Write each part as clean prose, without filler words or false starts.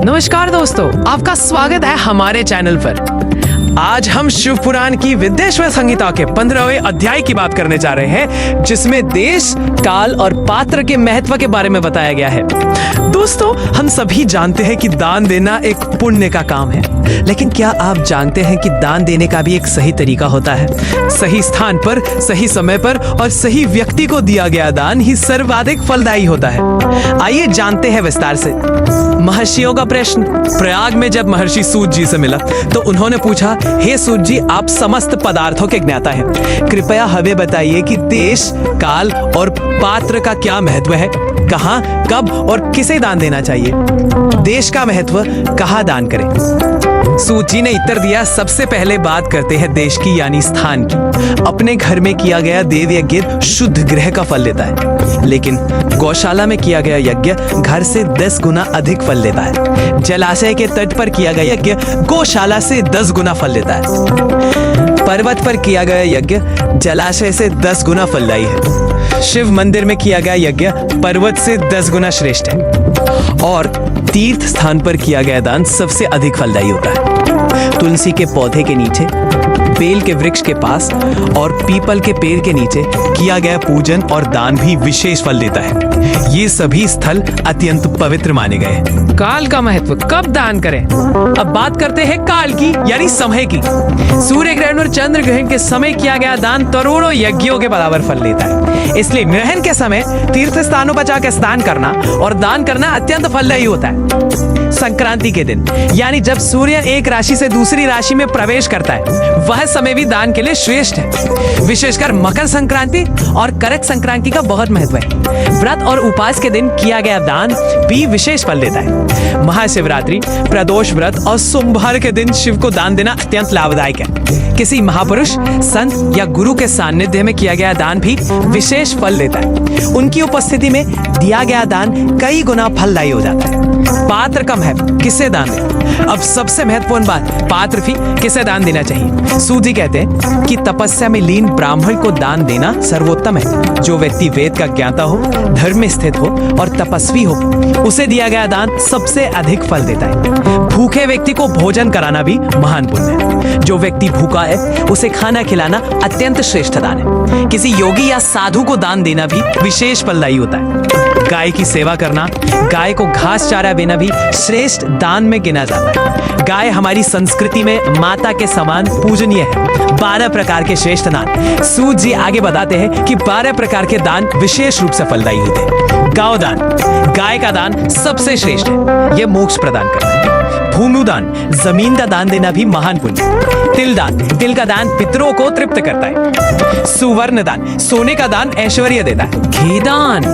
नमस्कार दोस्तों, आपका स्वागत है हमारे चैनल पर। आज हम शिव पुराण की विद्येश्वर संहिता के 15वें अध्याय की बात करने जा रहे हैं, जिसमें देश, काल और पात्र के महत्व के बारे में बताया गया है। दोस्तों, हम सभी जानते हैं कि दान देना एक पुण्य का काम है, लेकिन क्या आप जानते हैं कि दान देने का भी एक सही तरीका होता है? सही स्थान पर, सही समय पर और सही व्यक्ति को दिया गया दान ही सर्वाधिक फलदायी होता है। आइए जानते हैं विस्तार से। महर्षियों का प्रश्न। प्रयाग में जब महर्षि सूत जी से मिला तो उन्होंने पूछा, हे सूत जी, आप समस्त पदार्थों के ज्ञाता हैं, कृपया हमें बताइए कि देश, काल और पात्र का क्या महत्व है, कहाँ, कब और किसे दान देना चाहिए। देश का महत्व, कहाँ दान करें। सूत जी ने उत्तर दिया, सबसे पहले बात करते हैं देश की यानी स्थान की। अपने घर में किया गया देव यज्ञ शुद्ध गृह का फल देता है, लेकिन गौशाला में किया गया यज्ञ घर से 10 गुना अधिक फल देता है। जलाशय के तट पर किया गया यज्ञ गौशाला से 10 गुना फल देता है। पर्वत पर किया गया यज्ञ जलाशय से 10 गुना फलदायी है। शिव मंदिर में किया गया यज्ञ पर्वत से 10 गुना श्रेष्ठ है। और तीर्थ स्थान पर किया गया दान सबसे अधिक फलदायी होता है। तुलसी के पौधे के नीचे, बेल के वृक्ष के पास और पीपल के पेड़ के नीचे किया गया पूजन और दान भी विशेष फल देता है। ये सभी स्थल अत्यंत पवित्र माने गए हैं। काल का महत्व, कब दान करें। अब बात करते हैं काल की यानी समय की। सूर्य ग्रहण और चंद्र ग्रहण के समय किया गया दान करोड़ों यज्ञों के बराबर फल देता है। इसलिए ग्रहण के समय तीर्थ स्थानों पर जाकर स्नान करना और दान करना अत्यंत फलदायी होता है। संक्रांति के दिन यानी जब सूर्य एक राशि से दूसरी राशि में प्रवेश करता है, वह समय भी दान के लिए श्रेष्ठ है। विशेषकर मकर संक्रांति और करक संक्रांति का बहुत महत्व है। व्रत और उपवास के दिन किया गया दान भी विशेष फल देता है। महाशिवरात्रि, प्रदोष व्रत और सोमवार के दिन शिव को दान देना अत्यंत लाभदायक है। किसी महापुरुष, संत या गुरु के सानिध्य में किया गया दान भी विशेष फल देता है। उनकी उपस्थिति में दिया गया दान कई गुना फलदायी हो जाता है। पात्र का महत्व, किसे दान दें। अब सबसे महत्वपूर्ण बात, पात्र भी किसे दान देना चाहिए। सूत जी कहते हैं कि तपस्या में लीन ब्राह्मण को दान देना सर्वोत्तम है। जो व्यक्ति वेद का ज्ञाता हो, धर्म में स्थित हो और तपस्वी हो, उसे दिया गया दान सबसे अधिक फल देता है। भूखे व्यक्ति को भोजन कराना भी महान पुण्य है। जो व्यक्ति भूखा है उसे खाना खिलाना अत्यंत श्रेष्ठ दान है। किसी योगी या साधु को दान देना भी विशेष फलदायी होता है। गाय की सेवा करना, गाय को घास चारा देना भी श्रेष्ठ दान में गिना जाता है। गाय हमारी संस्कृति में माता के समान पूजनीय है। 12 प्रकार के श्रेष्ठ दान। सूत जी आगे बताते हैं कि 12 प्रकार के दान विशेष रूप से फलदायी होते हैं। गौ दान, गाय का दान सबसे श्रेष्ठ है, यह मोक्ष प्रदान करता है। भूमिदान, जमीन का दान देना भी महान पुण्य। तिल दान, तिल का दान पितरों को तृप्त करता है। सुवर्ण दान, सोने का दान ऐश्वर्य देता है। घी दान,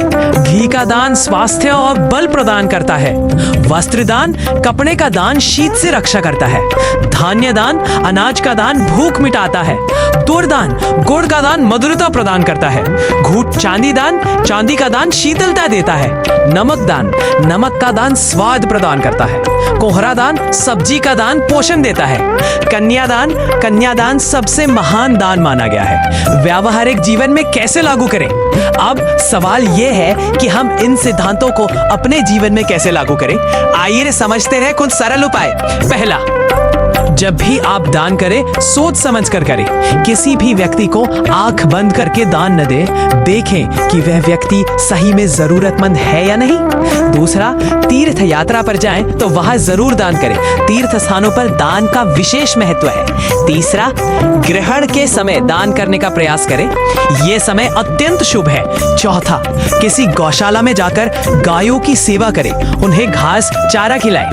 घी का दान स्वास्थ्य और बल प्रदान करता है। वस्त्र दान, कपड़े का दान शीत से रक्षा करता है। धान्य दान, अनाज का दान भूख मिटाता है। गुड़ दान, गुड़ का दान मधुरता प्रदान करता है। घूट चांदी दान, चांदी का दान शीतलता देता है। नमक दान, नमक का दान स्वाद प्रदान करता है। कोहरा दान, सब्जी का दान पोषण देता है। कन्यादान, कन्यादान सबसे महान दान माना गया है। व्यावहारिक जीवन में कैसे लागू करें। अब सवाल यह है कि हम इन सिद्धांतों को अपने जीवन में कैसे लागू करें। आइए समझते हैं कुछ सरल उपाय। पहला, जब भी आप दान करें सोच समझ कर करें। किसी भी व्यक्ति को आंख बंद करके दान न दें। देखें कि वह व्यक्ति सही में जरूरतमंद है या नहीं। दूसरा, तीर्थ यात्रा पर जाएं तो वहां जरूर दान करें। तीर्थ स्थानों पर दान का विशेष महत्व है। तीसरा, ग्रहण के समय दान करने का प्रयास करें, यह समय अत्यंत शुभ है। चौथा, किसी गौशाला में जाकर गायों की सेवा करें, उन्हें घास चारा खिलाएं,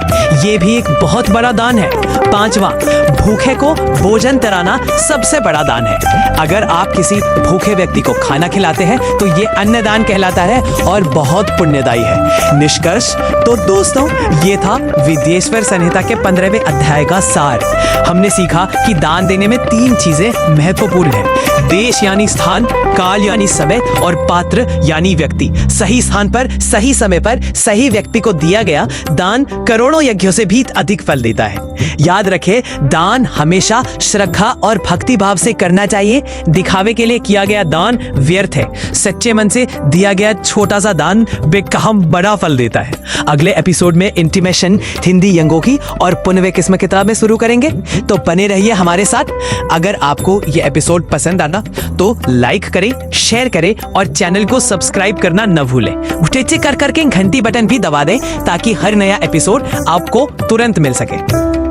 यह भी एक बहुत बड़ा दान है। पांचवा, भूखे को भोजन कराना सबसे बड़ा दान है। अगर आप किसी भूखे व्यक्ति को खाना खिलाते हैं तो ये अन्नदान कहलाता है और बहुत पुण्यदायी है। निष्कर्ष तो दोस्तों, ये था विद्येश्वर संहिता के 15वें अध्याय का सार। हमने सीखा कि दान देने में 3 चीजें महत्वपूर्ण हैं। देश यानी स्थान, काल यानी समय और पात्र यानी व्यक्ति। सही स्थान पर, सही समय पर, सही व्यक्ति को दिया गया दान करोड़ों यज्ञों से भी अधिक फल देता है। याद रखें, दान हमेशा श्रद्धा और भक्ति भाव से करना चाहिए। दिखावे के लिए किया गया दान व्यर्थ है। सच्चे मन से दिया गया छोटा सा दान बेकहम बड़ा फल देता है। अगले एपिसोड में इंटीमेशन हिंदी यंगों और पुनवे किस्म किताब में शुरू करेंगे, तो बने रहिए हमारे साथ। अगर आपको यह एपिसोड पसंद आना तो लाइक करें, शेयर करें और चैनल को सब्सक्राइब करना न भूलें। उठे कर करके घंटी बटन भी दबा दें ताकि हर नया एपिसोड आपको तुरंत मिल सके।